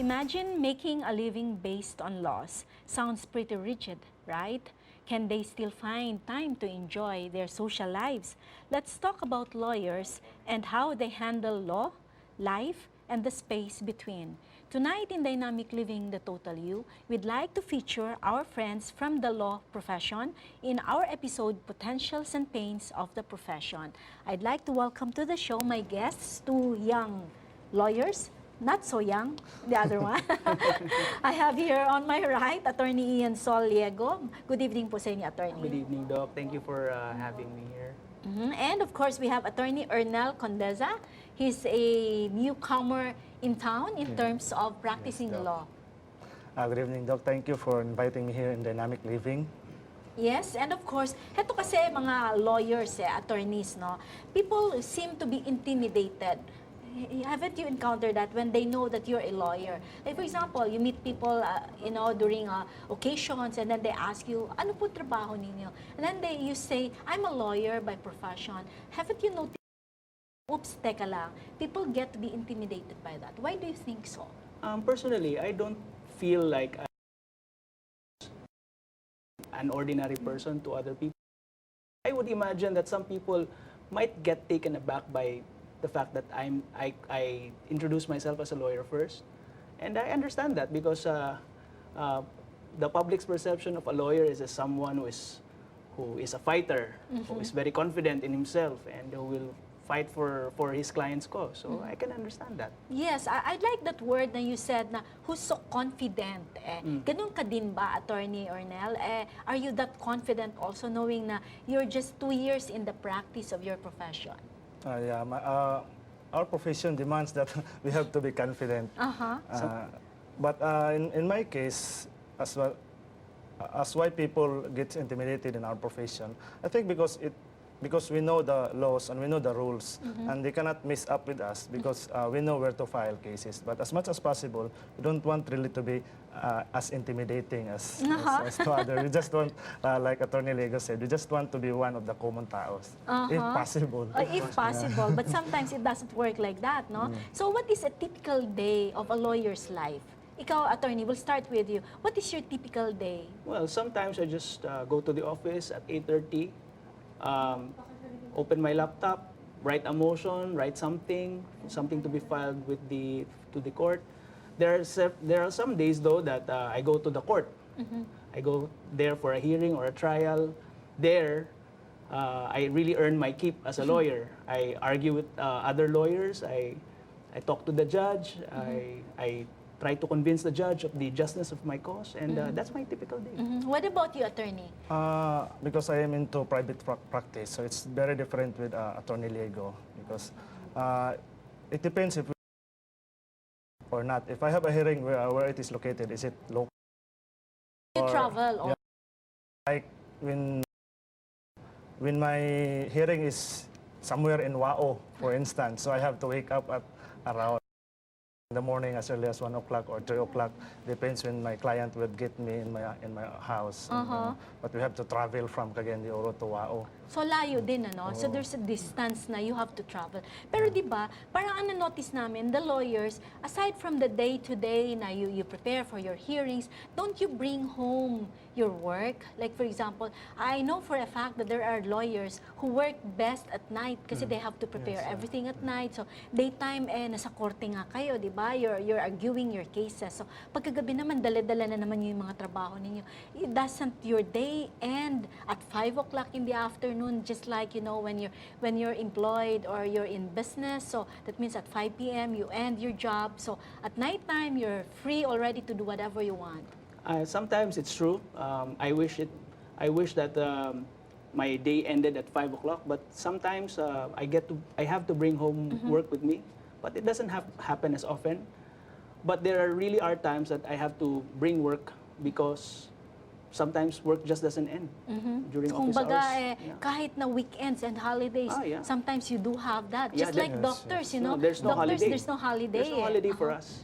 imagine making a living based on laws. Sounds pretty rigid, right? Can they still find time to enjoy their social lives? Let's talk about lawyers and how they handle law, life, and the space between. Tonight in Dynamic Living the Total You, we'd like to feature our friends from the law profession in our episode Potentials and Pains of the Profession. I'd like to welcome to the show my guests, two young lawyers, not so young, the other one. I have here on my right, Attorney Ian Soliego. Good evening po sa inyo, Attorney. Good evening, Doc. Thank you for having me here. And of course, we have Attorney Ernel Condeza. He's a newcomer in town in terms of practicing law. Good evening, Doc. Thank you for inviting me here in Dynamic Living. Yes, and of course, heto kasi mga lawyers, attorneys, no? People seem to be intimidated. Haven't you encountered that when they know that you're a lawyer? Like for example, you meet people, during occasions, and then they ask you, ano po trabaho ninyo? And then you say, I'm a lawyer by profession. Haven't you noticed? Oops, teka lang. People get to be intimidated by that. Why do you think so? Personally, I don't feel like I'm an ordinary person to other people. I would imagine that some people might get taken aback by the fact that I introduce myself as a lawyer first. And I understand that because the public's perception of a lawyer is as someone who is a fighter, who is very confident in himself, and who will fight for his client's cause. So I can understand that. Yes, I like that word na you said na who's so confident. Ganun ka din ba, Attorney Ernel? Are you that confident also knowing na you're just 2 years in the practice of your profession? Our profession demands that we have to be confident. But in my case, as well, as why people get intimidated in our profession, I think because we know the laws and we know the rules, and they cannot mess up with us because we know where to file cases. But as much as possible, we don't want really to be as intimidating as to others. We just want, like Attorney Lego said, we just want to be one of the common taos, if possible. If possible, but sometimes it doesn't work like that, no? So what is a typical day of a lawyer's life? Ikaw, Attorney, we'll start with you. What is your typical day? Well, sometimes I just go to the office at 8:30, open my laptop, write a motion, write something to be filed with to the court. There are some days though that I go to the court. I go there for a hearing or a trial. There, I really earn my keep as a lawyer. I argue with other lawyers. I talk to the judge. I try to convince the judge of the justness of my cause, and that's my typical day. What about you, Attorney? Because I am into private practice, so it's very different with Attorney Lego, because it depends if we or not. If I have a hearing where it is located, is it local? You travel? Or like when my hearing is somewhere in Wao, for instance, so I have to wake up at around in the morning as early as 1 o'clock or 3 o'clock, depends when my client would get me in my house. But we have to travel from Cagayan to Wao. So layo din, ano? So there's a distance na you have to travel. Pero di ba, parang notice namin, the lawyers, aside from the day-to-day na you prepare for your hearings, don't you bring home your work? Like for example, I know for a fact that there are lawyers who work best at night kasi they have to prepare everything at night. So daytime, nasa korte nga kayo, di ba? You're arguing your cases. So pagkagabi naman, dala-dala na naman yung mga trabaho ninyo. Doesn't your day end at 5 o'clock in the afternoon, just like, when you're employed or you're in business? So that means at 5 p.m. you end your job. So at nighttime, you're free already to do whatever you want. Sometimes it's true. I wish that my day ended at 5 o'clock, but sometimes I have to bring home work with me, but it doesn't happen as often. But there really are times that I have to bring work because sometimes work just doesn't end during office hours. Kahit na weekends and holidays, sometimes you do have that. Just like doctors, there's no doctors, holiday. there's no holiday. There's no holiday for us.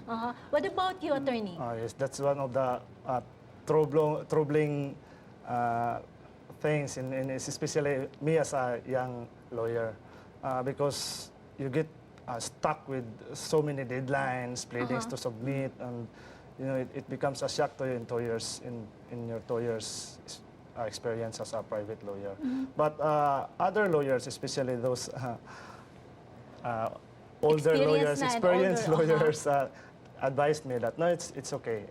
What about you, Attorney? Yes, that's one of the troubling things, and especially me as a young lawyer, because you get stuck with so many deadlines, pleadings to submit, and it becomes a shock to you in 2 years in your 2 years experience as a private lawyer. But other lawyers, especially those older lawyers, experienced lawyers, advised me that no, it's okay.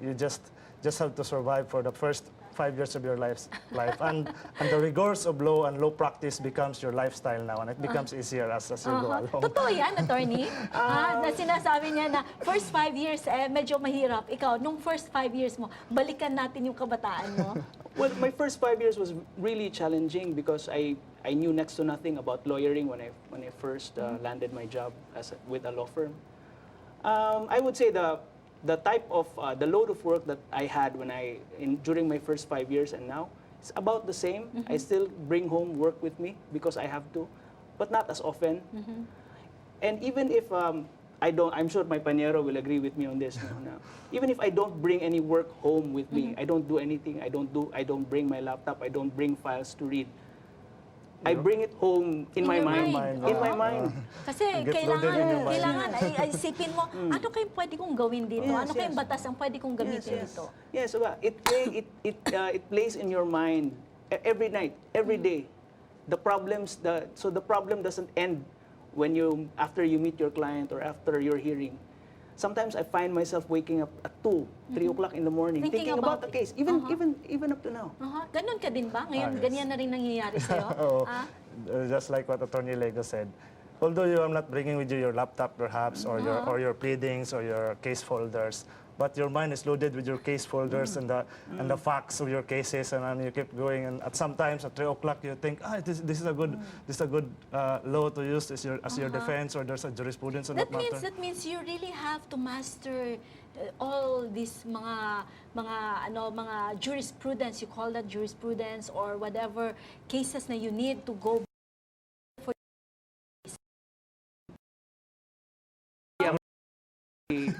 You just have to survive for the first 5 years of your life, and the rigors of law and law practice becomes your lifestyle now, and it becomes easier as you go along. Totoo yan, attorney? Na sinasabi niya na first 5 years, medyo mahirap. Ikaw, nung first 5 years mo, balikan natin yung kabataan mo. Well, my first 5 years was really challenging because I knew next to nothing about lawyering when I first landed my job with a law firm. I would say the type of the load of work that I had during my first 5 years and now, it's about the same. I still bring home work with me because I have to, but not as often. And even if I don't, I'm sure my pañero will agree with me on this. No. Even if I don't bring any work home with me, I don't do anything. I don't bring my laptop. I don't bring files to read. I bring it home in my mind. In my mind. Kasi kailangan ay isipin mo, ano kayong pwede kong gawin dito? Ano kayong batas ang pwede kong gamitin dito? Yes, so it plays in your mind every night, every day. The problem doesn't end after you meet your client or after your hearing. Sometimes I find myself waking up at 2, 3 o'clock in the morning thinking about the case, even up to now. Ganon ka din ba? Ngayon, ganyan na rin nangyayari sa'yo? Just like what Attorney Lego said, although you are not bringing with you your laptop perhaps, or your pleadings or your case folders, but your mind is loaded with your case folders and the facts of your cases, and then you keep going. And at sometimes at 3 o'clock you think, this is a good law to use as your defense, or there's a jurisprudence on that matter. That means you really have to master all these mga jurisprudence. You call that jurisprudence or whatever cases na you need to go for.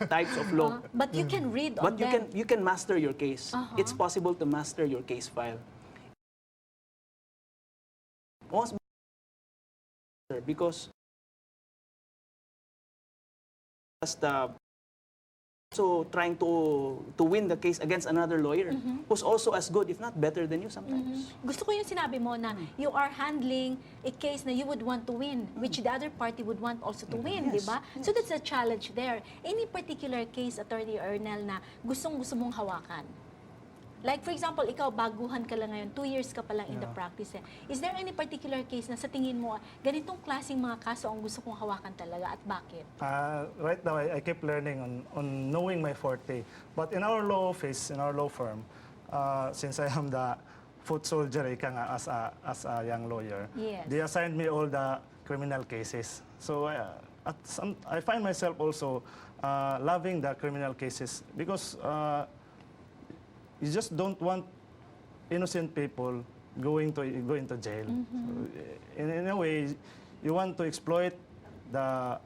Types of law. But you can read on them. But you can master your case. It's possible to master your case file. Because so trying to win the case against another lawyer who's also as good, if not better than you sometimes. Gusto ko yung sinabi mo na you are handling a case na you would want to win, which the other party would want also to win, di ba? So that's a challenge there. Any particular case, Attorney Ernel, na gustong-gusto mong hawakan? Like for example, ikaw, baguhan ka lang ngayon, 2 years ka pa lang in the practice. Is there any particular case na sa tingin mo, ganitong klaseng mga kaso ang gusto kong hawakan talaga at bakit? Right now, I keep learning on knowing my forte. But in our law office, in our law firm, since I am the foot soldier as a young lawyer, they assigned me all the criminal cases. So I find myself also loving the criminal cases because you just don't want innocent people going to jail. So in a way, you want to exploit the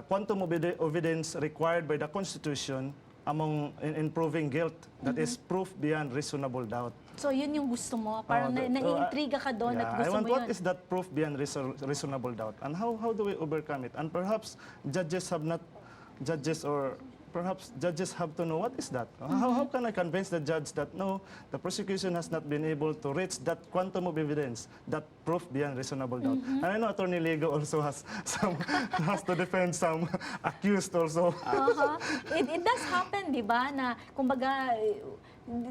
quantum of evidence required by the Constitution in proving guilt. That is proof beyond reasonable doubt. So yun yung gusto mo? Parang naiintriga ka doon at gusto mo yun? What is that proof beyond reasonable doubt? And how do we overcome it? And perhaps judges have to know what is that. How can I convince the judge that no, the prosecution has not been able to reach that quantum of evidence, that proof beyond reasonable doubt. And I know Attorney Lego also has to defend some accused also. It does happen, di ba, na kumbaga,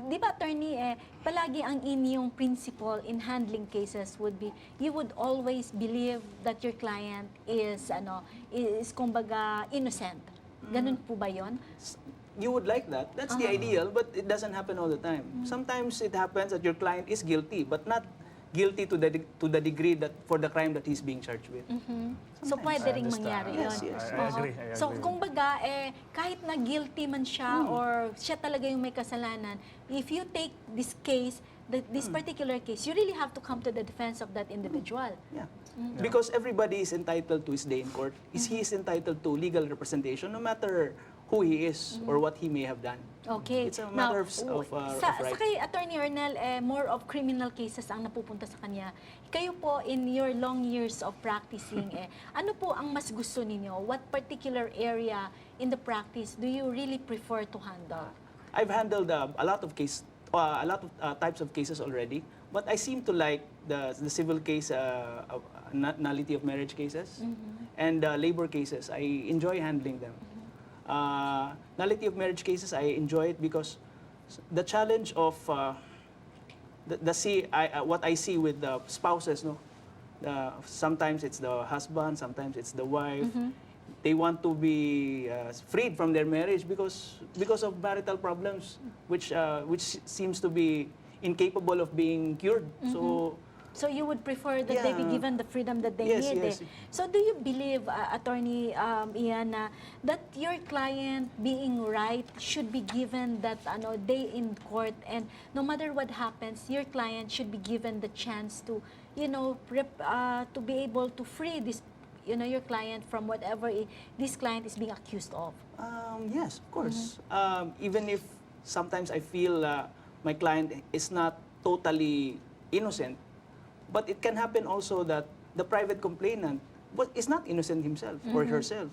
di ba, attorney, palagi ang inyong principle in handling cases would be, you would always believe that your client is kumbaga, innocent. Ganun po ba yun? You would like that. That's the ideal, but it doesn't happen all the time. Sometimes it happens that your client is guilty, but not guilty to the degree that for the crime that he's being charged with. So pwede ring mangyari yun. Yes. I agree. So kumbaga, kahit na guilty man siya or siya talaga yung may kasalanan, if you take this case, this particular case, you really have to come to the defense of that individual. Yeah. Because everybody is entitled to his day in court. He is entitled to legal representation no matter who he is or what he may have done. Okay. It's a matter of sa right. kay Attorney Ernel, more of criminal cases ang napupunta sa kanya. Kayo po, in your long years of practicing, ano po ang mas gusto ninyo? What particular area in the practice do you really prefer to handle? I've handled a lot of types of cases already, but I seem to like the civil case, nullity of marriage cases, and labor cases. I enjoy handling them. Nullity of marriage cases, I enjoy it because the challenge of what I see with the spouses, no, sometimes it's the husband, sometimes it's the wife. They want to be freed from their marriage because of marital problems, which seems to be incapable of being cured. So you would prefer that they be Yeah. given the freedom that they Yes, need. yes. So do you believe, Attorney Ian, that your client being right should be given that day in court, and no matter what happens, your client should be given the chance to, to be able to free this, your client from whatever this client is being accused of? Yes, of course. Even if sometimes I feel my client is not totally innocent, but it can happen also that the private complainant is not innocent himself or herself.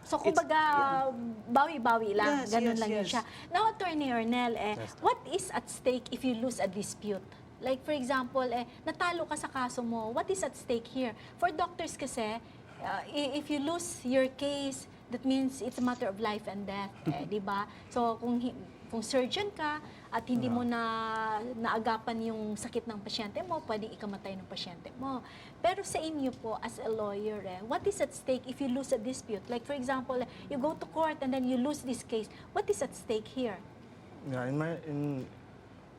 So, kumbaga, bawi-bawi lang. Yes, Ganun yes, lang yun yes. siya. Now, Attorney Ernel, what is at stake if you lose a dispute? Like, for example, natalo ka sa kaso mo, what is at stake here? For doctors kasi, if you lose your case, that means it's a matter of life and death, di ba? So, kung surgeon ka at hindi mo naagapan yung sakit ng pasyente mo, pwedeng ikamatay ng pasyente mo. Pero sa inyo po, as a lawyer, what is at stake if you lose a dispute? Like, for example, you go to court and then you lose this case. What is at stake here? Yeah, in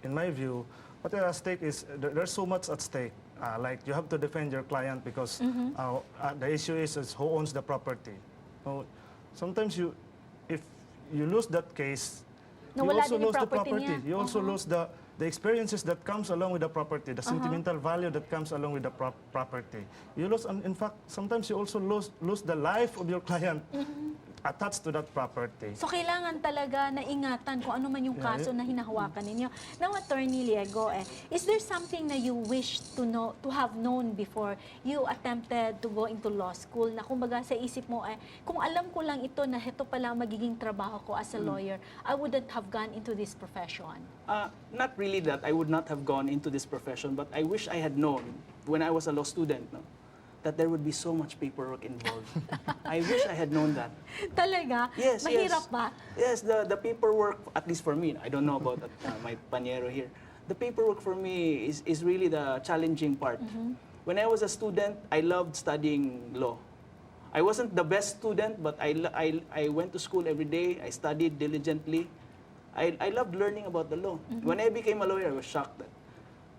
my view, what is at stake is there's so much at stake. Like you have to defend your client because the issue is who owns the property. So sometimes if you lose that case, you Nawala also din yung lose the property property. niya. You also lose the experiences that comes along with the property, the sentimental value that comes along with the property. You lose, and in fact, sometimes you also lose the life of your client attached to that property. So, kailangan talaga na ingatan kung ano man yung kaso na hinahawakan ninyo. Now, Attorney Liego, is there something na you wish to have known before you attempted to go into law school? Na kumbaga sa isip mo, kung alam ko lang ito na ito pala magiging trabaho ko as a lawyer, I wouldn't have gone into this profession. Not really that I would not have gone into this profession, but I wish I had known when I was a law student, no, that there would be so much paperwork involved. I wish I had known that. Talaga? Yes, Mahirap yes. ba? Yes, the paperwork, at least for me, I don't know about my panyero here. The paperwork for me is really the challenging part. When I was a student, I loved studying law. I wasn't the best student, but I went to school every day. I studied diligently. I loved learning about the law. When I became a lawyer, I was shocked at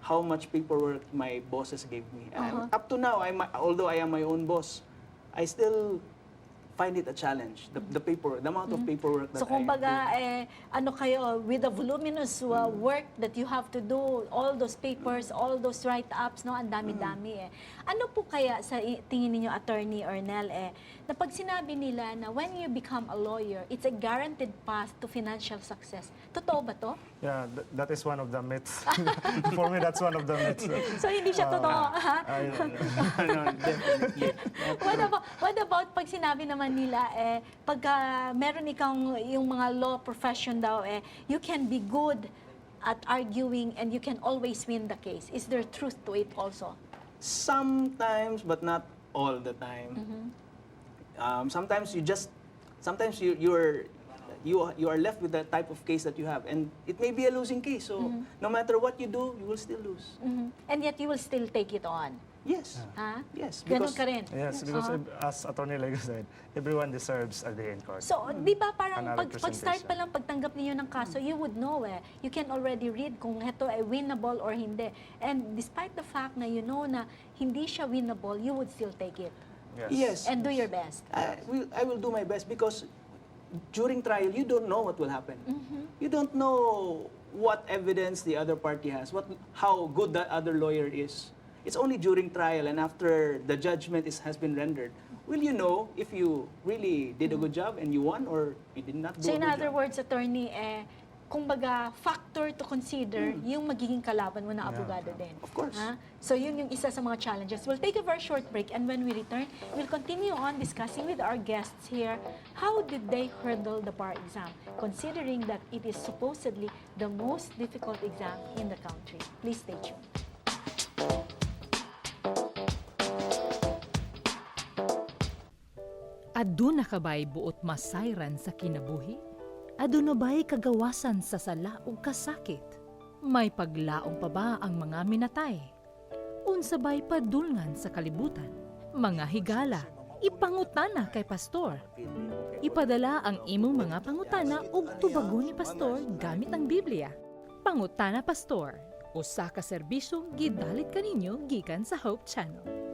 how much paperwork my bosses gave me. And up to now, although I am my own boss, I still find it a challenge. The paperwork, the amount of paperwork that So, kumbaga, ano kayo, with the voluminous work that you have to do, all those papers, all those write-ups, no, ang dami-dami Ano po kaya sa tingin ninyo, Attorney Ernel, na pag sinabi nila na when you become a lawyer, it's a guaranteed path to financial success. Totoo ba to? Yeah, that is one of the myths. For me, that's one of the myths. So, hindi siya totoo, ha? No, definitely. What about pag sinabi naman nila, pagka meron ikang yung mga law profession daw, you can be good at arguing and you can always win the case. Is there truth to it also? Sometimes, but not all the time. Sometimes you are left with the type of case that you have, and it may be a losing case. So no matter what you do, you will still lose. And yet you will still take it on. Yes. Ha? Yes. Ganun Because ka rin. Yes, because as Attorney Lego said, everyone deserves a day in court. So, di ba parang Another pag-start pa lang, pagtanggap niyo ng kaso, you would know You can already read kung ito ay winnable or hindi. And despite the fact na you know na hindi siya winnable, you would still take it. Yes. And do your best. I will do my best because during trial, you don't know what will happen. You don't know what evidence the other party has, how good that other lawyer is. It's only during trial and after the judgment has been rendered, will you know if you really did a good job and you won or you did not do So a in good other job? words, attorney, kumbaga, factor to consider yung magiging kalaban mo na abogado din. Of course. Ha? So yun yung isa sa mga challenges. We'll take a very short break, and when we return, we'll continue on discussing with our guests here how did they hurdle the bar exam, considering that it is supposedly the most difficult exam in the country. Please stay tuned. Aduna kabay buot masayran sa kinabuhi? Aduna ba'y kagawasan sa sala ug kasakit? May paglaong pa ba ang mga minatay? Unsa ba'y padulngan sa kalibutan? Mga higala, ipangutana kay pastor. Ipadala ang imong mga pangutana ug tubagon ni pastor gamit ang Biblia. Pangutana Pastor, usa ka serbisyong gidalit kaninyo gikan sa Hope Channel.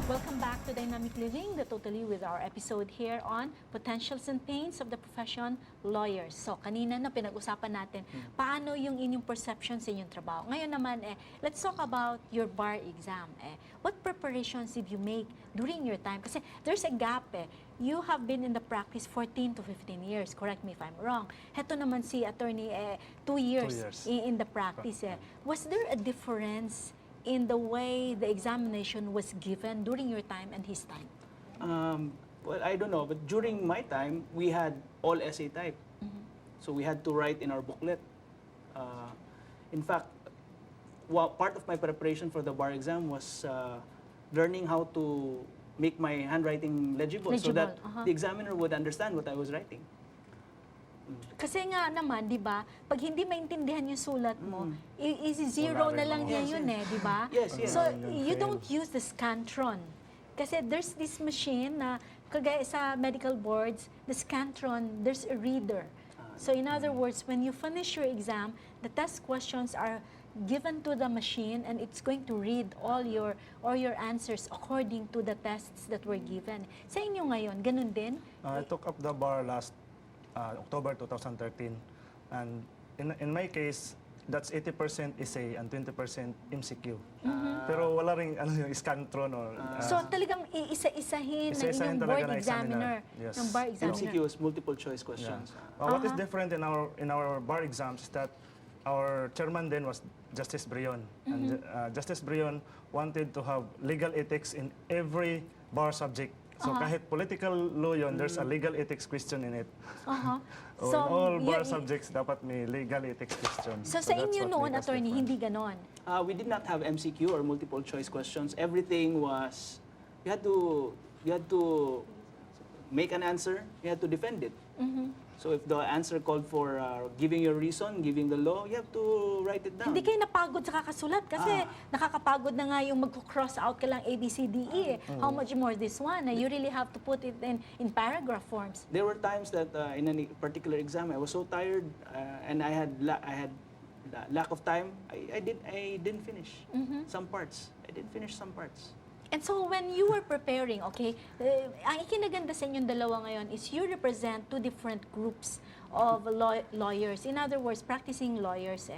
Welcome back to Dynamic Living, the Totally with our episode here on Potentials and Pains of the Profession Lawyers. So, kanina na pinag-usapan natin paano yung inyong perception sa inyong trabaho. Ngayon naman, let's talk about your bar exam. What preparations did you make during your time? Kasi there's a gap. You have been in the practice 14 to 15 years. Correct me if I'm wrong. Heto naman si attorney, 2 years, 2 years. In the practice. Was there a difference in the way the examination was given during your time and his time? Well, I don't know, but during my time, we had all essay type. So we had to write in our booklet. In fact, part of my preparation for the bar exam was learning how to make my handwriting legible, so that Legible, the examiner would understand what I was writing. Kasi nga naman, di ba, pag hindi maintindihan yung sulat mo, zero Wala na rin lang mo. niya yun di ba? Yes, yes. So, you don't use the Scantron. Kasi there's this machine na, kagaya sa medical boards, the Scantron, there's a reader. So, in other words, when you finish your exam, the test questions are given to the machine and it's going to read all your answers according to the tests that were given. Sa inyo ngayon, ganun din? I took up the bar last October 2013, and in my case, that's 80% essay and 20% MCQ. Pero wala ring yung Scantron or So talagang iisa-isahin na isa-isahin inyong talaga board na examiner, Yes. ng bar examiner. MCQ is multiple choice questions. What is different in our bar exams is that our chairman then was Justice Brion, and Justice Brion wanted to have legal ethics in every bar subject. So kahit political law yun, there's a legal ethics question in it. So, in all bar subjects, dapat may legal ethics question. So sa that's inyo what noon, made us attorney, different. hindi ganon. We did not have MCQ or multiple choice questions. Everything was, you had to make an answer, you had to defend it. So if the answer called for giving your reason, giving the law, you have to write it down. Hindi kayo napagod sa kakasulat kasi nakakapagod na nga yung mag-cross out ka lang A, B, C, D, E. How much more this one? You really have to put it in paragraph forms. There were times that in a particular exam, I was so tired and I had lack of time. I didn't finish some parts. I didn't finish some parts. And so when you were preparing, okay, ang ikinaganda sa inyong dalawa ngayon is you represent two different groups of lawyers. In other words, practicing lawyers.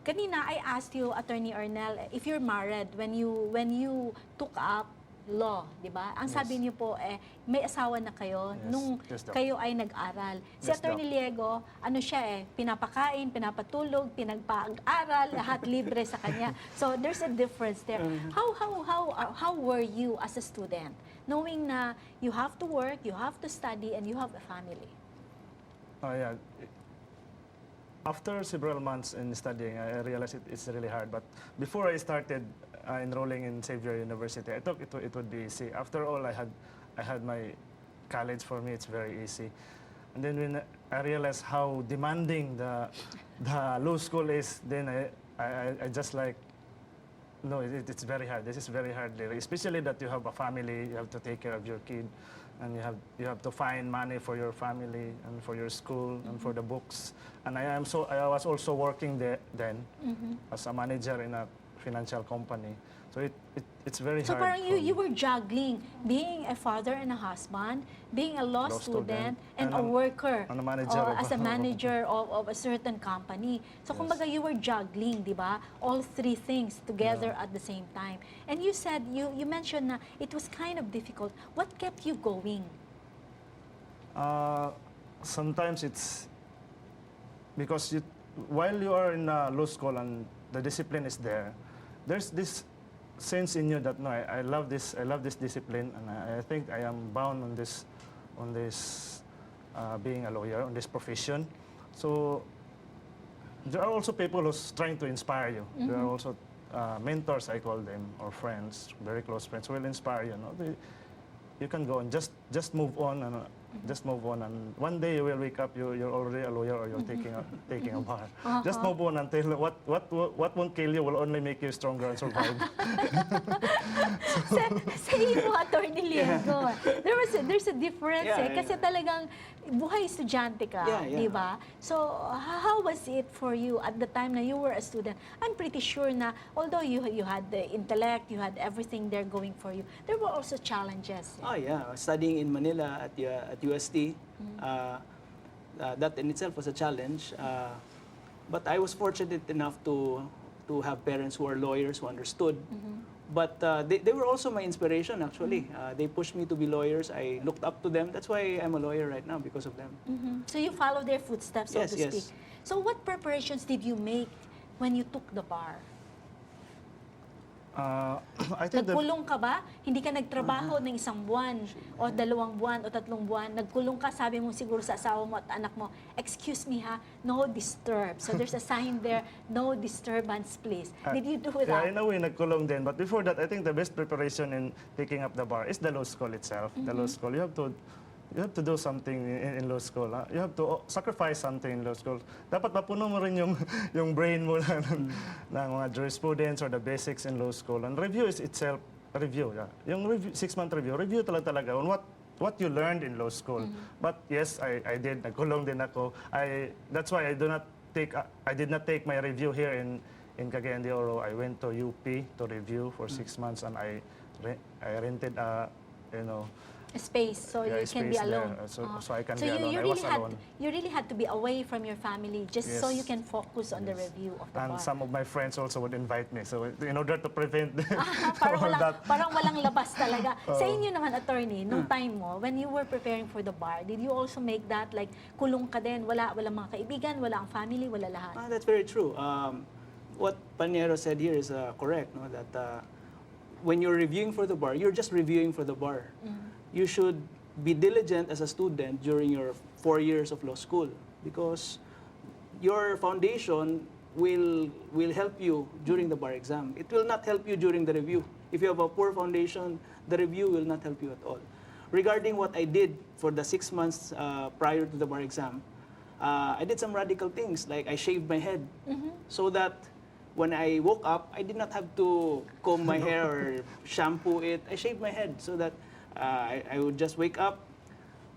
Kanina, I asked you, Attorney Arnel, if you're married when you took up law, di ba? Ang sabi niyo po, may asawa na kayo Yes. nung Yes, Doc. kayo ay nag-aral. Si Yes, Attorney Doc. Liego, ano siya pinapakain, pinapatulog, pinagpag-aral, lahat libre sa kanya. So there's a difference there. How were you as a student, knowing na you have to work, you have to study, and you have a family? Oh yeah. After several months in studying, I realized it's really hard. But before I started enrolling in Xavier University, I thought it would be easy. After all, I had my college. For me, it's very easy. And then when I realized how demanding the law school is, then I just like, no, it's very hard. This is very hard, especially that you have a family, you have to take care of your kid. and you have to find money for your family and for your school and for the books. And I was also working then as a manager in a financial company. So it's very So hard. parang for you me. were juggling being a father and a husband, being a law Law student, student, and and a worker and a manager or of as a a- manager of a certain company. So Yes. kumbaga you were juggling, di ba? All three things together at the same time. And you said, you mentioned na it was kind of difficult. What kept you going? Sometimes it's because while you are in law school and the discipline is there, there's this sense in you that no, I love this discipline, and I think I am bound on this being a lawyer, on this profession. So there are also people who's trying to inspire you. There are also mentors, I call them, or friends, very close friends, who will inspire you. You can go and just move on and just move on, and one day you will wake up, you're already a lawyer, or you're taking a bar. Just move on until what won't kill you will only make you stronger and survive. Sa iyo, Attorney Liengo, there's a difference Yeah, kasi talagang buhay estudyante ka, Yeah, yeah. di ba? So, how was it for you at the time na you were a student? I'm pretty sure na although you had the intellect, you had everything there going for you, there were also challenges. Oh yeah, studying in Manila at UST, that in itself was a challenge. But I was fortunate enough to have parents who are lawyers who understood. But they were also my inspiration, actually. They pushed me to be lawyers. I looked up to them. That's why I'm a lawyer right now, because of them. So you follow their footsteps, so Yes, to yes. speak. So what preparations did you make when you took the bar? I think that Nagkulong ka ba? Hindi ka nagtrabaho ng 1 buwan o 2 buwan o 3 buwan. Nagkulong ka, sabi mo siguro sa asawa mo at anak mo, excuse me ha, no disturb. So there's a sign there, no disturbance please. Did you do yeah, that? in a way, nagkulong din. But before that, I think the best preparation in taking up the bar is the law school itself. The law school, you have to do something in law school. You have to sacrifice something in law school. Dapat mapuno mo rin yung brain mo ng mga jurisprudence or the basics in law school. And review is itself a review. Yeah. Yung 6-month review talaga on what you learned in law school. But yes, I did. Nagkulong din ako. That's why I did not take my review here in Cagayan de Oro. I went to UP to review for 6 months, and I rented A space so Yeah, you can be space there. alone. So I can So be alone. I was alone. You really had to be away from your family just so Yes. you can focus on the review of the And bar. some of my friends also would invite me. So in order to prevent parang, all that. parang walang labas talaga. Sa inyo naman, attorney, nung time mo, when you were preparing for the bar, did you also make that like kulong ka din, wala mga kaibigan, wala ang family, wala lahat? That's very true. What Paniero said here is correct, no? That when you're reviewing for the bar, you're just reviewing for the bar. You should be diligent as a student during your 4 years of law school, because your foundation will help you during the bar exam. It will not help you during the review. If you have a poor foundation, the review will not help you at all. Regarding what I did for the 6 months prior to the bar exam, I did some radical things, like I shaved my head so that when I woke up, I did not have to comb my hair or shampoo it. I shaved my head so that I would just wake up,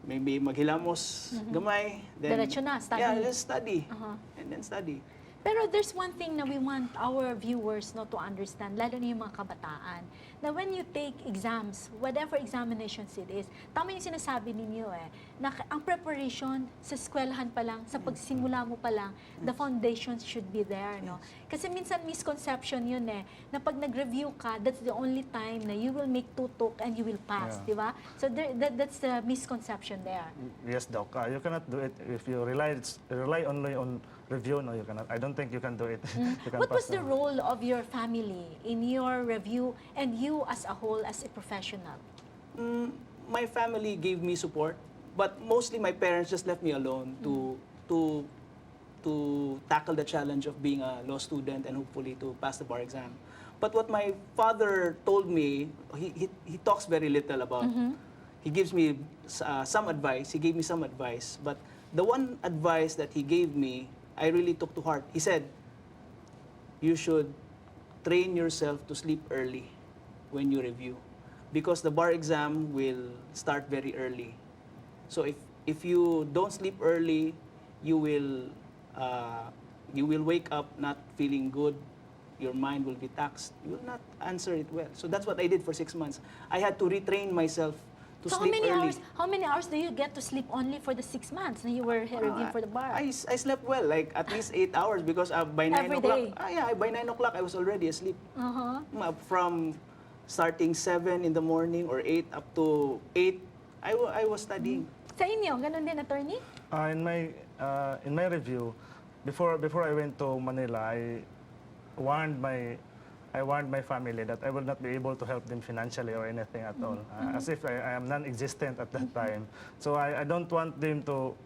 maybe maghilamos gamay, then Diretso na, study. Yeah, just study, and then study. Pero there's one thing na we want our viewers to understand, lalo na yung mga kabataan, na when you take exams, whatever examinations it is, tama yung sinasabi ninyo na ang preparation sa eskwelahan pa lang, sa pagsimula mo pa lang, the foundations should be there, no? Kasi minsan misconception yun na pag nag-review ka, that's the only time na you will make tutok and you will pass, Yeah. di ba? So that's the misconception there. Yes, Doc. You cannot do it if you rely only on review. No, you cannot. I don't think you can do it. You can What was pass the them. role of your family in your review and you as a whole as a professional? My family gave me support, but mostly my parents just left me alone to tackle the challenge of being a law student and hopefully to pass the bar exam. But what my father told me, he talks very little about. He gives me some advice. He gave me some advice, but the one advice that he gave me, I really took to heart. He said, "You should train yourself to sleep early when you review." because the bar exam will start very early. So if you don't sleep early, you will wake up not feeling good. Your mind will be taxed. You will not answer it well. So that's what I did for 6 months. I had to retrain myself to So sleep early. how many hours do you get to sleep only for the 6 months na you were reviewing for the bar? I slept well, like at least 8 hours because by 9 Every o'clock. day? Yeah, by 9 o'clock I was already asleep. Uh-huh. From starting 7 in the morning or 8 up to 8, I was studying. Sa inyo, ganun din, attorney? In my review, before I went to Manila, I warned my family that I will not be able to help them financially or anything at all, as if I am non-existent at that time. So I didn't want them to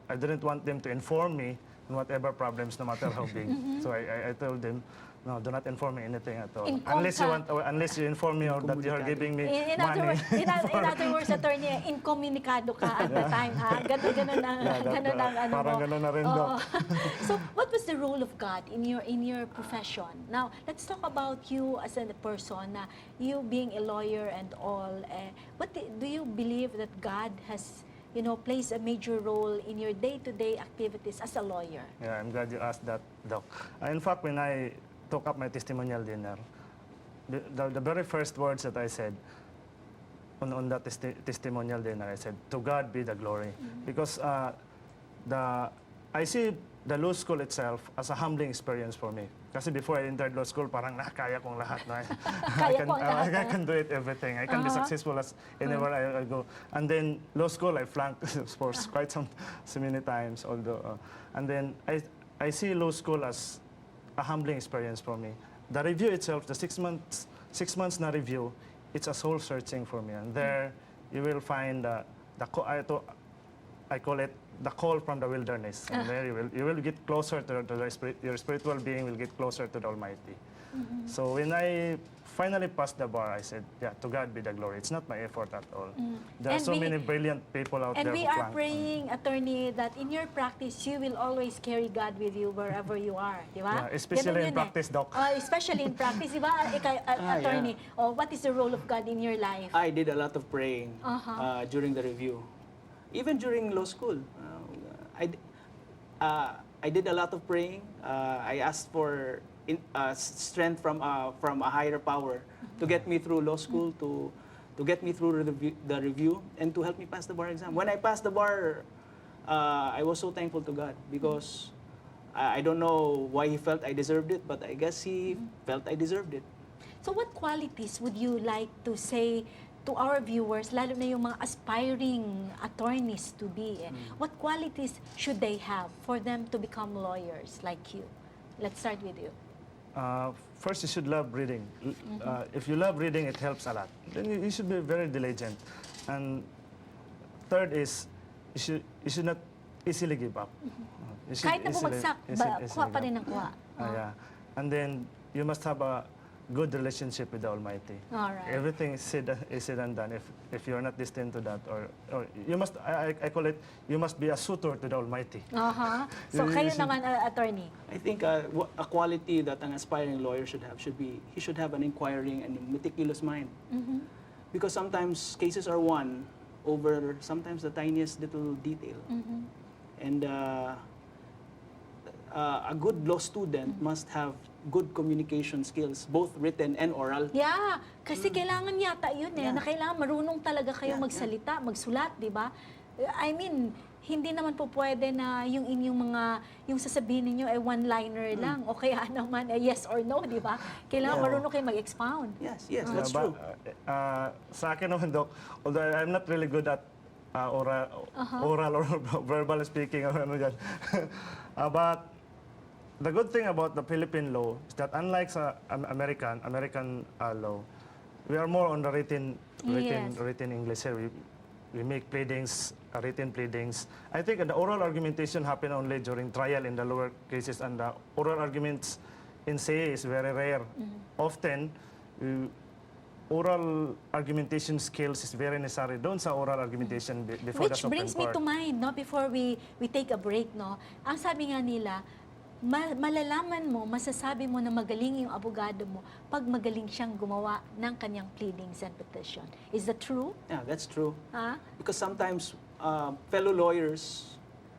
inform me on whatever problems, no matter how big. So I told them, no, do not inform me anything at all. Unless you inform me or that you are giving me In money. other words, attorney, incommunicado ka at the time, ha? Ganun ang ano Parang mo. ganun na rin, Oo. Doc. So, what was the role of God in your profession? Now, let's talk about you as a person, na you being a lawyer and all. What do you believe that God has, plays a major role in your day-to-day activities as a lawyer? Yeah, I'm glad you asked that, Doc. In fact, when I took up my testimonial dinner, the very first words that I said on that testimonial dinner, I said, "To God be the glory," because I see the law school itself as a humbling experience for me. Kasi before I entered law school, parang kaya kong lahat na. I can do it everything. I can be successful as anywhere I go. And then law school, I flunked for quite so many times. Although, and then I see law school as a humbling experience for me. The review itself, the 6 months na review, it's a soul searching for me. And there you will find I call it the call from the wilderness. And there you will get closer to the spirit. Your spiritual being will get closer to the Almighty. So when I finally passed the bar, I said, yeah, to God be the glory. It's not my effort at all. There are so many brilliant people out there. And we who are flank. praying, attorney, that in your practice, you will always carry God with you wherever you are. Di ba? Yeah, especially Ganun in yun practice, Doc. Especially in practice, di ba? Attorney, what is the role of God in your life? I did a lot of praying during the review. Even during law school, I did a lot of praying. I asked for strength from a higher power to get me through law school, to get me through the review, and to help me pass the bar exam. When I passed the bar, I was so thankful to God because I don't know why He felt I deserved it, but I guess He felt I deserved it. So what qualities would you like to say to our viewers, lalo na yung mga aspiring attorneys to be? What qualities should they have for them to become lawyers like you? Let's start with you. First, you should love reading. If you love reading, it helps a lot. Then you should be very diligent. And third is, you should not easily give up. You should Kahit na bumagsak, kuha pa rin ang kuha. Yeah. And then, you must have a good relationship with the Almighty. All right. Everything is said and done. If you are not destined to that, or you must, I call it, you must be a suitor to the Almighty. So kayo naman, attorney. I think a quality that an aspiring lawyer should have he should have an inquiring and meticulous mind. Because sometimes cases are won over sometimes the tiniest little detail. And a good law student must have good communication skills, both written and oral. Yeah, kasi kailangan yata yun na kailangan marunong talaga kayo magsalita, magsulat, di ba? I mean, hindi naman po pwede na yung inyong yung sasabihin niyo ay one-liner lang, o kaya naman yes or no, di ba? Kailangan marunong kayo mag-expound. Yes, that's true. Sa akin naman, Doc, although I'm not really good at oral or verbal speaking, dyan. But the good thing about the Philippine law is that unlike sa American law, we are more on the written English here. We make pleadings, written pleadings. I think the oral argumentation happen only during trial in the lower cases, and the oral arguments in CA is very rare. Often, oral argumentation skills is very necessary doon sa oral argumentation before the Which Supreme brings me Court. to mind, before we take a break, ang sabi nga nila, malalaman mo, masasabi mo na magaling yung abogado mo pag magaling siyang gumawa ng kanyang pleadings and petition. Is that true? Yeah, that's true. Ha? Because sometimes fellow lawyers,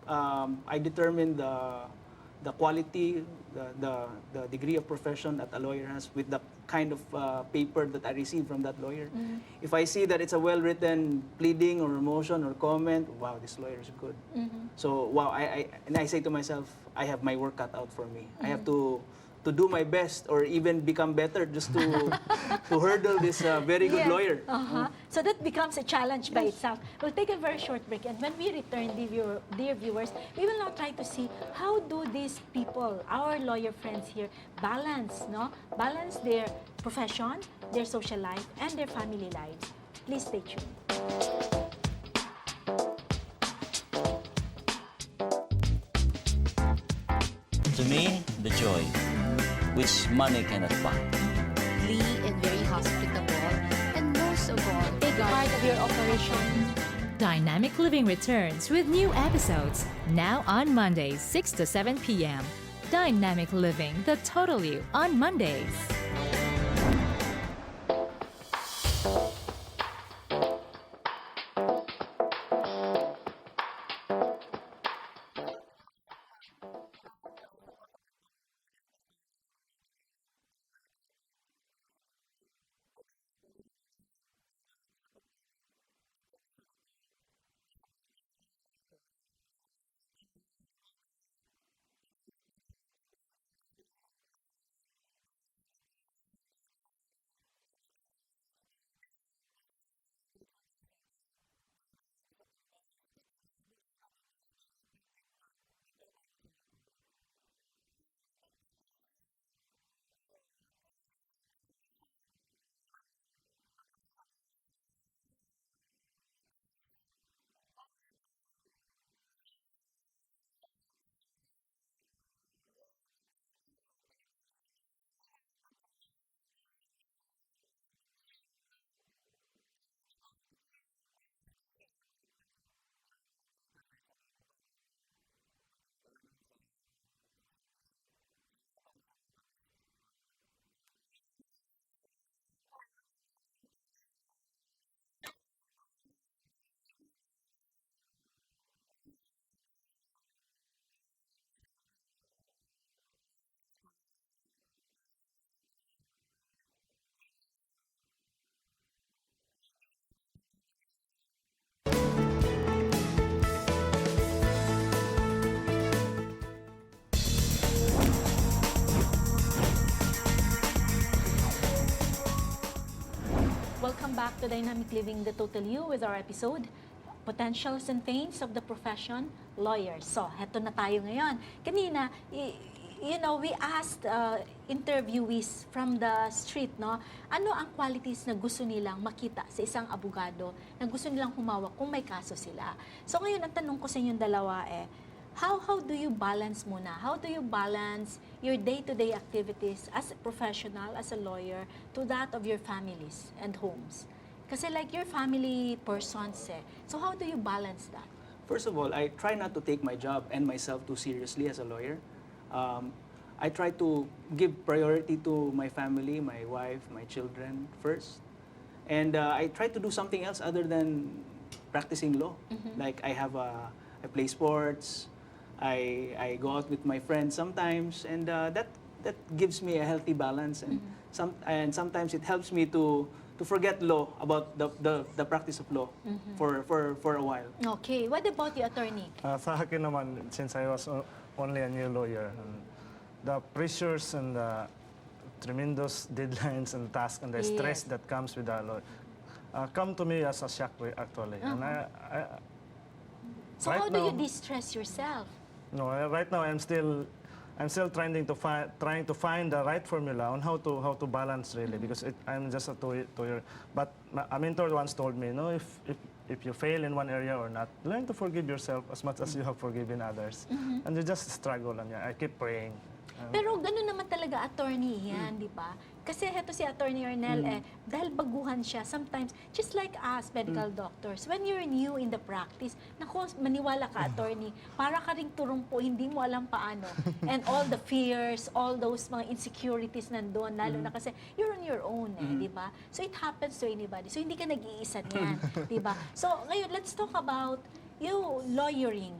I determine the quality, the degree of profession that a lawyer has with the kind of paper that I receive from that lawyer. If I see that it's a well-written pleading or motion or comment, wow, this lawyer is good. So wow, and I say to myself, I have my work cut out for me. I have to do my best or even become better just to hurdle this very good Yes. lawyer. So that becomes a challenge by itself. We'll take a very short break, and when we return, dear viewers, we will now try to see how do these people, our lawyer friends here, balance their profession, their social life, and their family lives. Please stay tuned. To me, the joy, which money cannot buy. Friendly and very hospitable, and most of all, Big part of your operation. Dynamic Living returns with new episodes now on Mondays, 6 to 7 p.m. Dynamic Living, the Total You on Mondays. Welcome back to Dynamic Living, the Total You with our episode, Potentials and Pains of the Profession, Lawyer. So, heto na tayo ngayon. Kanina, we asked interviewees from the street, no? Ano ang qualities na gusto nilang makita sa isang abogado na gusto nilang humawak kung may kaso sila? So, ngayon, ang tanong ko sa inyong dalawa how do you balance muna? How do you balance your day-to-day activities as a professional, as a lawyer, to that of your families and homes? Kasi like your family persons So how do you balance that? First of all, I try not to take my job and myself too seriously as a lawyer. I try to give priority to my family, my wife, my children first. And I try to do something else other than practicing law. Like I play sports, I go out with my friends sometimes, and that gives me a healthy balance, and sometimes it helps me to forget law, about the practice of law for a while. Okay, what about the attorney? Sa akin naman, since I was only a new lawyer, the pressures and the tremendous deadlines and tasks and the stress that comes with a lawyer come to me as a shock, actually. And So how do you distress yourself? No, right now I'm still trying to find the right formula on how to balance really, because I'm just a two-year. But a mentor once told me, if you fail in one area or not, learn to forgive yourself as much as you have forgiven others, and you just struggle, and I keep praying. Pero gano'n naman talaga attorney yan, di ba? Kasi heto si Attorney Arnel, dahil baguhan siya, sometimes, just like us, medical doctors, when you're new in the practice, naku, maniwala ka, attorney, para ka ring turumpo, hindi mo alam paano. And all the fears, all those mga insecurities nandun, lalo na kasi you're on your own, di ba? So it happens to anybody. So hindi ka nag-iisa niyan, di ba? So ngayon, let's talk about you lawyering.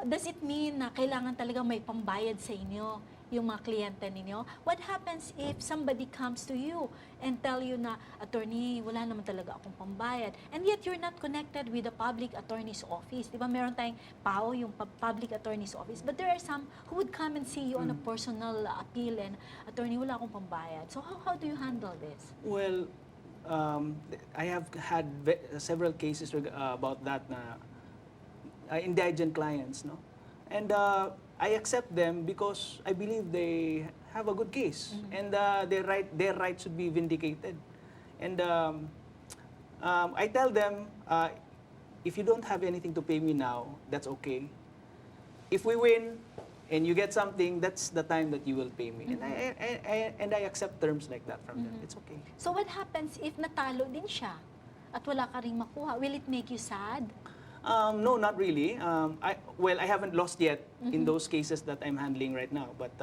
Does it mean na kailangan talaga may pambayad sa inyo yung mga kliyente ninyo? What happens if somebody comes to you and tell you na, attorney, wala naman talaga akong pambayad, and yet you're not connected with the public attorney's office? Di ba meron tayong PAO, yung public attorney's office, but there are some who would come and see you on a personal appeal and, attorney, wala akong pambayad. So how do you handle this? Well, I have had several cases about that na indigent clients, no? And I accept them because I believe they have a good case, and their right should be vindicated. And I tell them, if you don't have anything to pay me now, that's okay. If we win and you get something, that's the time that you will pay me. And I accept terms like that from them. It's okay. So what happens if natalo din siya at wala ka ring makuha? Will it make you sad? No, not really. I haven't lost yet in those cases that I'm handling right now. But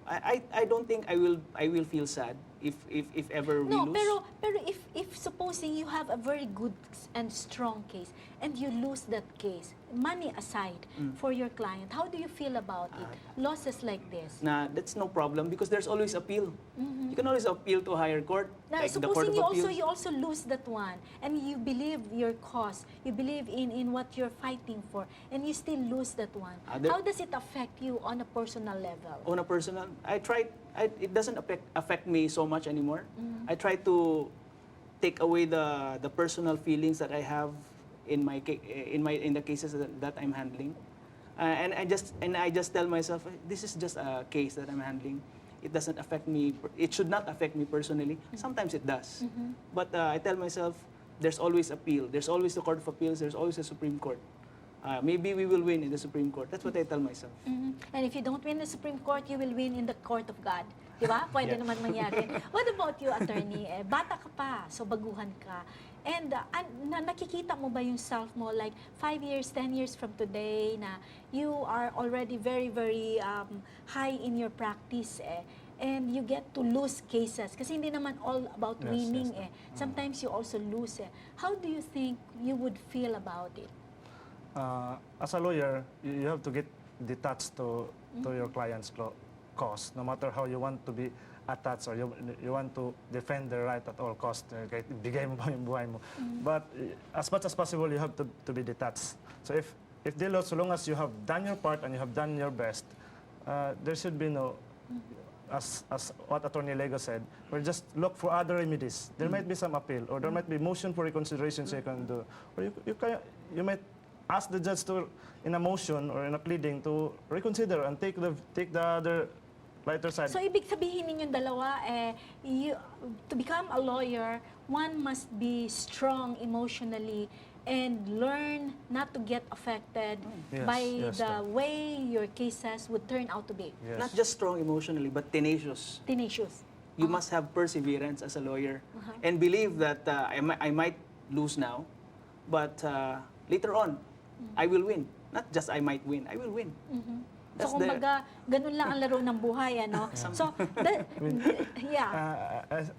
I don't think I will feel sad if ever we No, lose. pero if supposing you have a very good and strong case and you lose that case, money aside, for your client, how do you feel about it? Losses like this. That's no problem because there's always appeal. You can always appeal to a higher court, Now, like the Court supposing of Appeals. you also lose that one, and you believe your cause, you believe in what you're fighting for, and you still lose that one. How does it affect you on a personal level? On a personal, it doesn't affect me so much anymore. I try to take away the personal feelings that I have in the cases that I'm handling, and I just tell myself, this is just a case that I'm handling. It doesn't affect me. It should not affect me personally. Sometimes it does, but I tell myself, there's always appeal. There's always the Court of Appeals. There's always the Supreme Court. Maybe we will win in the Supreme Court. That's what I tell myself. And if you don't win the Supreme Court, you will win in the Court of God. Di ba? Pwede naman mangyari. What about you, attorney? Bata ka pa, so baguhan ka. And nakikita mo ba yung self mo like 5 years, 10 years from today na you are already very, very high in your practice and you get to lose cases kasi hindi naman all about winning Sometimes you also lose How do you think you would feel about it? As a lawyer, you have to get detached to your client's cause, no matter how you want to be attached or you want to defend the right at all cost. Kahit bigay mo pa yung buhay mo. But as much as possible, you have to be detached. So if they lose, so long as you have done your part and you have done your best, there should be no, as what Attorney Lego said, or just look for other remedies. There might be some appeal, or there might be motion for reconsideration you can do. Or you might ask the judge to, in a motion or in a pleading, to reconsider and take the other lighter side. So, ibig sabihin ninyong dalawa, to become a lawyer, one must be strong emotionally and learn not to get affected by the way your cases would turn out to be. Yes. Not just strong emotionally, but tenacious. Tenacious. You must have perseverance as a lawyer and believe that I might lose now, but later on, I will win. Not just I might win, I will win. So, kumbaga, ganun lang ang laro ng buhay, ano? So,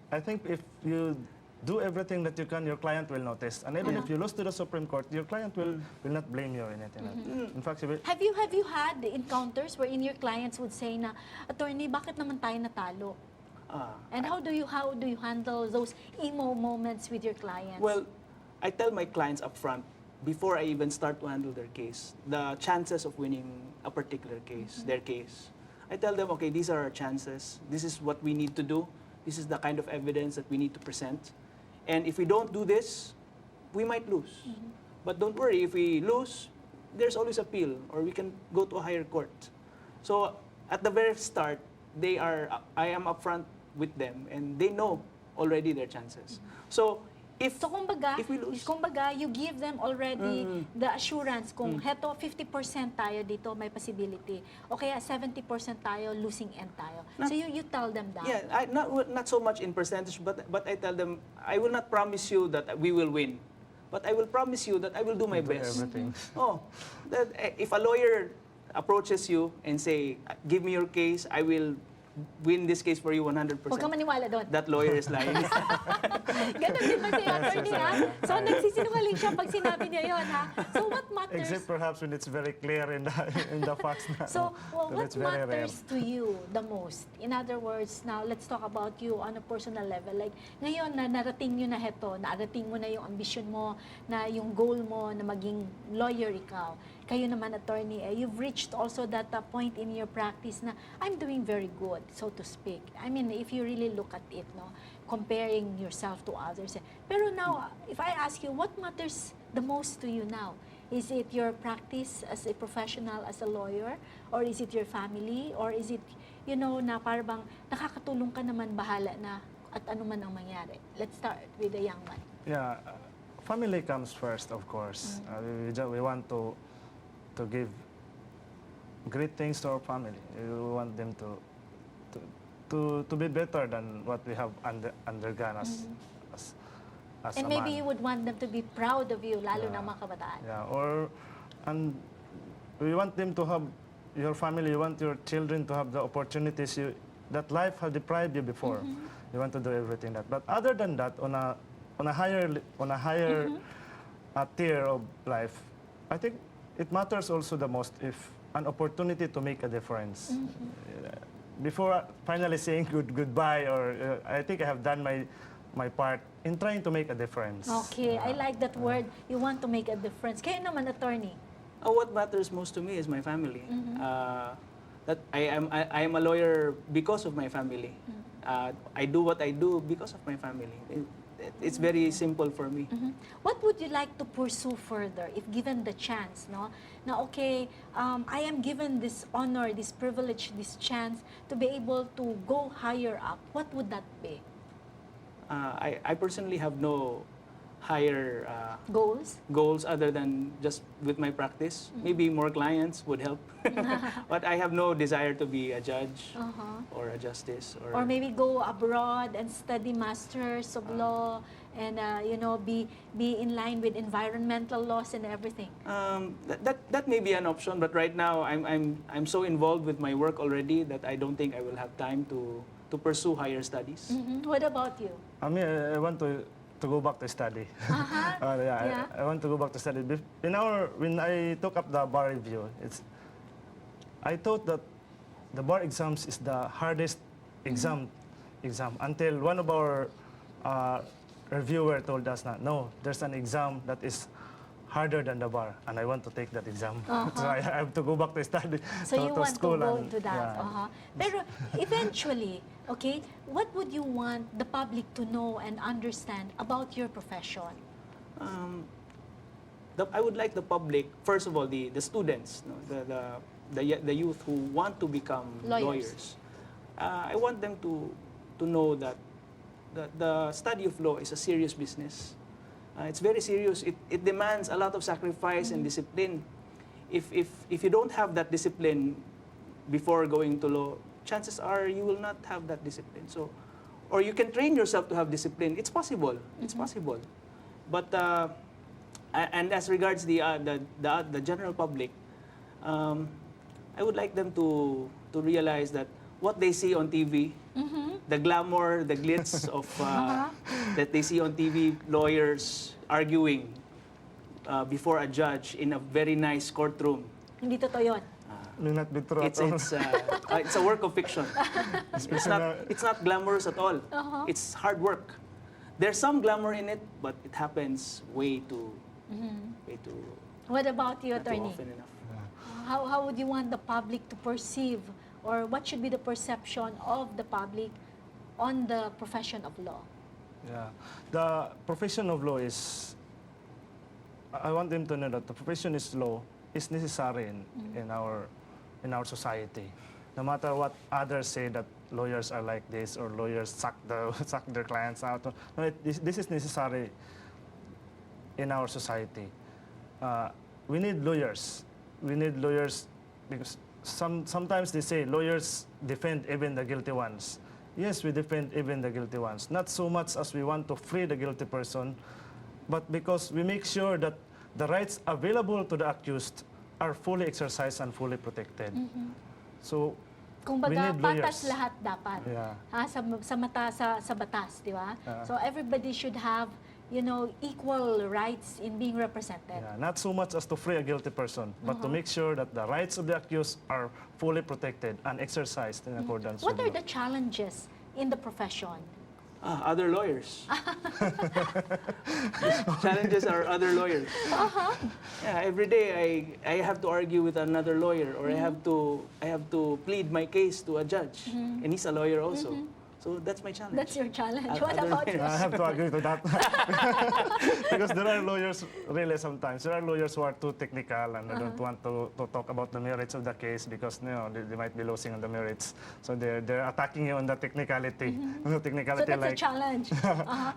I think if you do everything that you can, your client will notice. And even if you lose to the Supreme Court, your client will not blame you in it. In fact, Have you had encounters wherein your clients would say na, attorney, bakit naman tayo natalo? And how do you handle those emo moments with your clients? Well, I tell my clients up front, before I even start to handle their case, the chances of winning a particular case, their case. I tell them, okay, these are our chances. This is what we need to do. This is the kind of evidence that we need to present. And if we don't do this, we might lose. But don't worry, if we lose, there's always appeal, or we can go to a higher court. So at the very start, I am upfront with them, and they know already their chances. So So kumbaga, if we lose. you give them already the assurance kung heto 50% tayo dito may possibility o kaya 70% tayo losing end tayo. So you tell them that. Yeah, not so much in percentage, but I tell them I will not promise you that we will win, but I will promise you that I will do my best. Everything. Oh, if a lawyer approaches you and say, "Give me your case, I will win this case for you 100%." Huwag kang maniwala doon. That lawyer is lying. Ganun din ba si attorney, ha? So, nagsisinungaling siya pag sinabi niya yun, ha? So, what matters? Except perhaps when it's very clear in the facts. So, Then what it's very rare. matters to you the most? In other words, now, let's talk about you on a personal level. Like, ngayon na narating nyo na heto, narating mo na yung ambition mo, na yung goal mo na maging lawyer ikaw. Kayo naman, attorney, you've reached also that point in your practice na I'm doing very good, so to speak. I mean, if you really look at it, no, comparing yourself to others. Pero now, if I ask you, what matters the most to you now? Is it your practice as a professional, as a lawyer? Or is it your family? Or is it, na parang nakakatulong ka naman, bahala na at ano man ang mangyari? Let's start with the young man. Yeah, family comes first, of course. We want to give great things to our family. We want them to be better than what we have undergone as And a maybe man. you would want them to be proud of you, lalo na mga kabataan. Yeah, and we want them to have, your family, you want your children to have the opportunities that life has deprived you before. You want to do everything that. But other than that, on a higher tier of life, I think it matters also the most if an opportunity to make a difference. Before finally saying goodbye, or I think I have done my part in trying to make a difference. Okay, I like that word. You want to make a difference. Kayo naman, attorney. What matters most to me is my family. That I am a lawyer because of my family. I do what I do because of my family. It's very simple for me. What would you like to pursue further if given the chance, no? Na okay, I am given this honor, this privilege, this chance to be able to go higher up. What would that be? I personally have no higher Goals? other than just with my practice. Maybe more clients would help. But I have no desire to be a judge or a justice. Or maybe go abroad and study masters of law and be in line with environmental laws and everything. That may be an option, but right now I'm so involved with my work already that I don't think I will have time to pursue higher studies. What about you? I mean, I want to go back to study. Yeah. I want to go back to study. When I took up the bar review, I thought that the bar exams is the hardest exam until one of our reviewer told us that no, there's an exam that is harder than the bar, and I want to take that exam. So I have to go back to study. So you want to school go and- to that. yeah. Pero eventually, okay, what would you want the public to know and understand about your profession? I would like the public, first of all, the students, no, the youth who want to become Lawyers. I want them to know that the study of law is a serious business. It's very serious. It demands a lot of sacrifice and discipline. If you don't have that discipline before going to law, chances are you will not have that discipline. So, or you can train yourself to have discipline. It's possible. It's possible. But and as regards the general public, I would like them to realize that what they see on TV, the glamour, the glitz of that they see on TV, lawyers arguing before a judge in a very nice courtroom. Hindi totoo yun. May not be true at all. It's a work of fiction. It's not glamorous at all. It's hard work. There's some glamour in it, but it happens way too What about you, not too attorney? often enough. How would you want the public to perceive, or what should be the perception of the public on the profession of law? Yeah, the profession of law is. I want them to know that the profession is law is necessary in our society. no matter what others say that lawyers are like this or lawyers suck their clients out. No, this is necessary in our society. We need lawyers. We need lawyers because sometimes they say lawyers defend even the guilty ones. Yes, we defend even the guilty ones. Not so much as we want to free the guilty person, but because we make sure that the rights available to the accused are fully exercised and fully protected. So, Kung we baga, need patas lawyers. lahat dapat. Yeah. Sa batas, di ba? So everybody should have, equal rights in being represented. Yeah, not so much as to free a guilty person, but to make sure that the rights of the accused are fully protected and exercised in accordance What with are law. the challenges in the profession? Other lawyers. Challenges are other lawyers. Yeah, every day I have to argue with another lawyer, or I have to plead my case to a judge, and he's a lawyer also. So that's my challenge. That's your challenge. What Other about you? I have to agree to that. Because there are lawyers, really sometimes, there are lawyers who are too technical and they don't want to talk about the merits of the case because they might be losing on the merits. So they're attacking you on the technicality. So Technicality that's a like, challenge.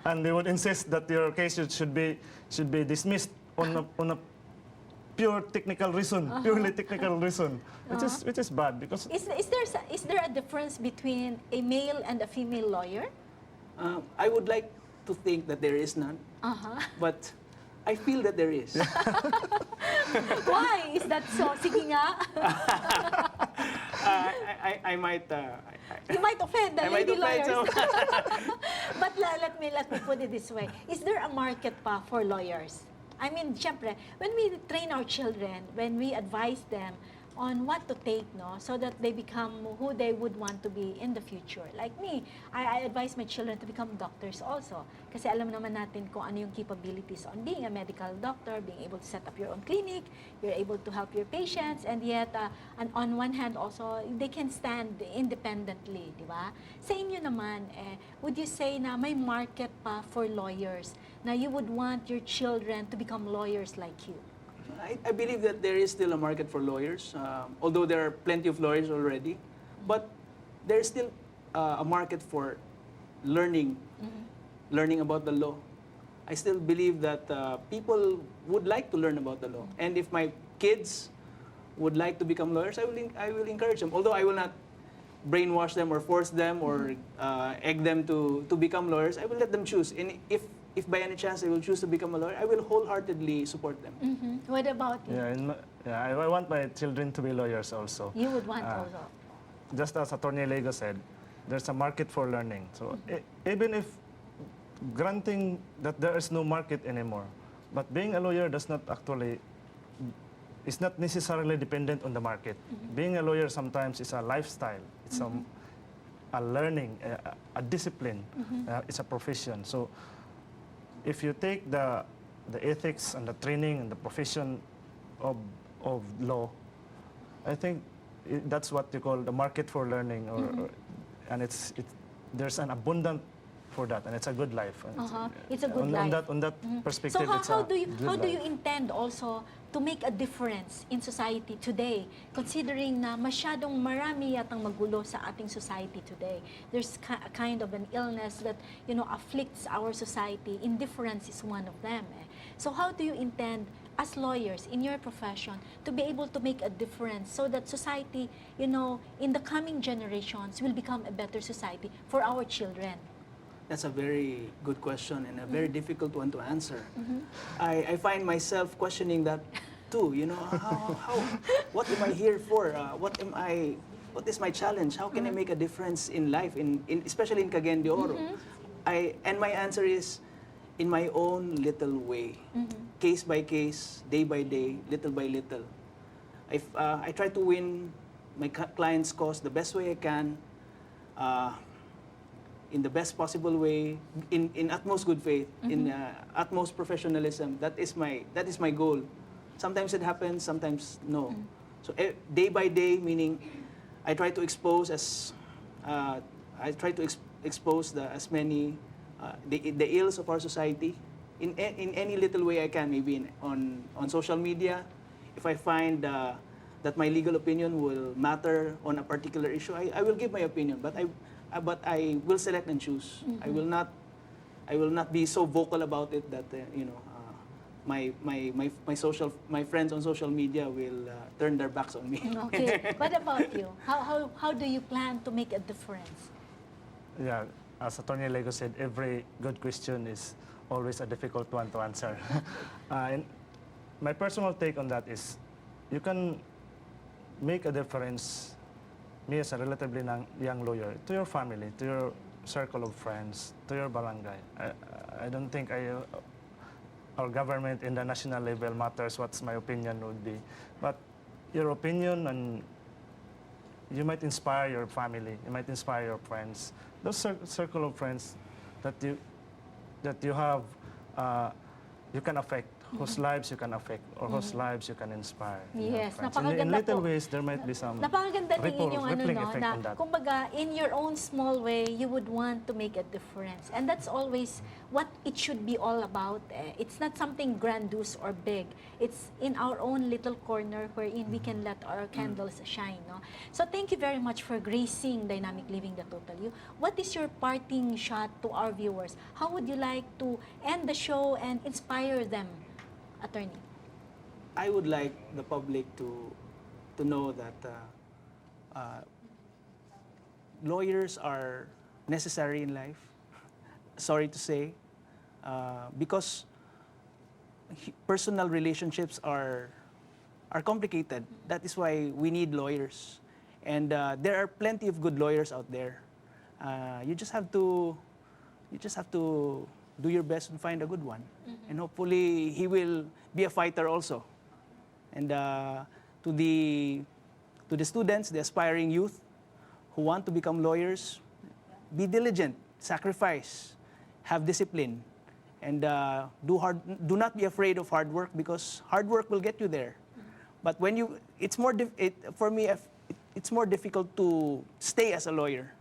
and they would insist that your case should be dismissed on a pure technical reason, purely technical reason, which is bad because Is there a difference between a male and a female lawyer? I would like to think that there is none, but I feel that there is. Why is that so? Sige nga. I might. You might offend the I might lady offend lawyers. some. But let me put it this way. Is there a market pa for lawyers? I mean, syempre, when we train our children, when we advise them on what to take, so that they become who they would want to be in the future. Like me, I advise my children to become doctors also. Kasi alam naman natin kung ano yung capabilities on being a medical doctor, being able to set up your own clinic, you're able to help your patients, and yet, and on one hand also, they can stand independently, di ba? Sa inyo naman, would you say na may market pa for lawyers, na you would want your children to become lawyers like you? I believe that there is still a market for lawyers, although there are plenty of lawyers already. But there's still a market for learning about the law. I still believe that people would like to learn about the law. And if my kids would like to become lawyers, I will encourage them. Although I will not brainwash them or force them or egg them to become lawyers, I will let them choose. And if by any chance they will choose to become a lawyer, I will wholeheartedly support them. What about you? I want my children to be lawyers also. You would want also. Just as Attorney Lego said, there's a market for learning. So even if granting that there is no market anymore, but being a lawyer does not actually, is not necessarily dependent on the market. Being a lawyer sometimes is a lifestyle. It's a learning, a discipline. It's a profession. So if you take the ethics and the training and the profession of law, I think that's what you call the market for learning, and there's an abundant for that, and it's a good life. And It's a good life. On that perspective, So it's how a do you good life. intend also to make a difference in society today, considering na masyadong marami yatang magulo sa ating society today? There's a kind of an illness that afflicts our society. Indifference is one of them. So how do you intend, as lawyers in your profession, to be able to make a difference so that society, in the coming generations, will become a better society for our children? That's a very good question and a very difficult one to answer. I find myself questioning that too. What am I here for? What is my challenge? How can I make a difference in life, especially in Cagayan de Oro? And my answer is, in my own little way, case by case, day by day, little by little. I try to win my client's cause the best way I can. In the best possible way, in utmost good faith, in utmost professionalism. That is my goal. Sometimes it happens, sometimes no. So day by day, meaning I try to expose as as many the ills of our society in any little way I can. Maybe on social media, if I find that my legal opinion will matter on a particular issue, I will give my opinion, but I will select and choose. I will not be so vocal about it that my friends on social media will turn their backs on me. Okay. What about you? How do you plan to make a difference? Yeah, as Attorney Lego said, every good question is always a difficult one to answer. And my personal take on that is, you can make a difference, me as a relatively young lawyer, to your family, to your circle of friends, to your barangay. I don't think our government in the national level matters what my opinion would be. But your opinion, and you might inspire your family, you might inspire your friends. Those circle of friends that you have, you can affect, whose lives you can affect, or whose lives you can inspire. Yes, In napakaganda little po. ways, there might be some Napakaganda din inyong rippling no, effect na on that. kumbaga, in your own small way, you would want to make a difference. And that's always what it should be all about. It's not something grandiose or big. It's in our own little corner wherein we can let our candles shine. No? So thank you very much for gracing Dynamic Living the Total You. What is your parting shot to our viewers? How would you like to end the show and inspire them, Attorney? I would like the public to know that lawyers are necessary in life. Sorry to say, because personal relationships are complicated. That is why we need lawyers, and there are plenty of good lawyers out there. You just have to do your best to find a good one, and hopefully he will be a fighter also. And to the students, the aspiring youth who want to become lawyers, be diligent, sacrifice, have discipline, and do not be afraid of hard work, because hard work will get you there. But when for me, it's more difficult to stay as a lawyer.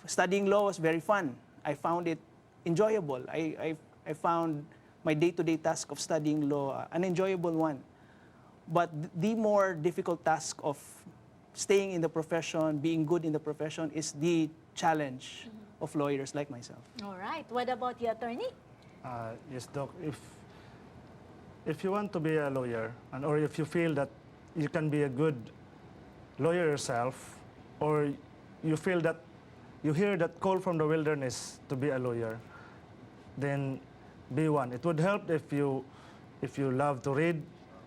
Studying law was very fun. I found it enjoyable. I found my day-to-day task of studying law an enjoyable one. But the more difficult task of staying in the profession, being good in the profession, is the challenge of lawyers like myself. All right. What about you, Attorney? Yes, Doc. If you want to be a lawyer, or if you feel that you can be a good lawyer yourself, or you feel that you hear that call from the wilderness to be a lawyer, then be one. It would help if you love to read.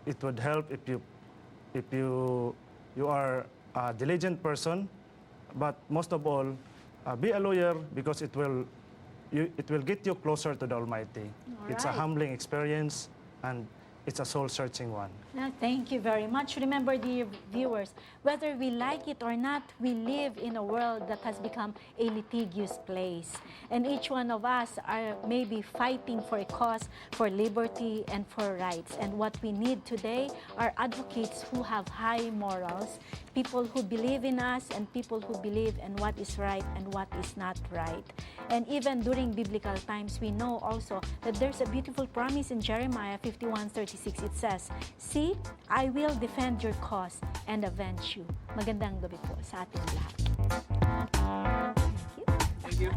It would help if you are a diligent person. But most of all, be a lawyer, because it will get you closer to the Almighty. All It's a right. humbling experience, and it's a soul-searching one. Thank you very much. Remember, dear viewers, whether we like it or not, we live in a world that has become a litigious place. And each one of us are maybe fighting for a cause, for liberty, and for rights. And what we need today are advocates who have high morals, people who believe in us, and people who believe in what is right and what is not right. And even during biblical times, we know also that there's a beautiful promise in Jeremiah 51:36. It says, "See, I will defend your cause and avenge you." Magandang gabi po sa ating lahat. Thank you.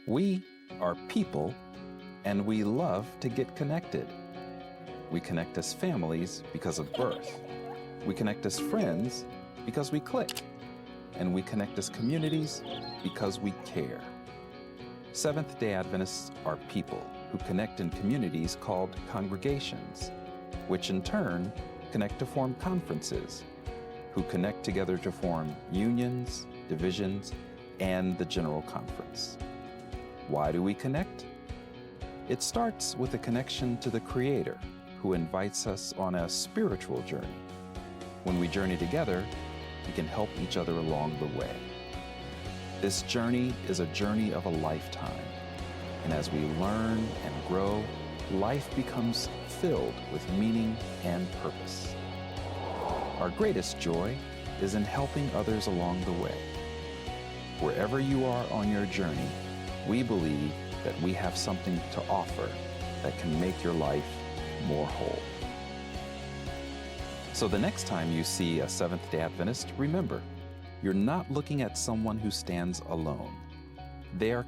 We are people, and we love to get connected. We connect as families because of birth. We connect as friends because we click. And we connect as communities because we care. Seventh-day Adventists are people who connect in communities called congregations, which in turn connect to form conferences, who connect together to form unions, divisions, and the General Conference. Why do we connect? It starts with a connection to the Creator, who invites us on a spiritual journey. When we journey together, we can help each other along the way. This journey is a journey of a lifetime, and as we learn and grow, life becomes filled with meaning and purpose. Our greatest joy is in helping others along the way. Wherever you are on your journey, we believe that we have something to offer that can make your life more whole. So the next time you see a Seventh-day Adventist, remember, you're not looking at someone who stands alone. They are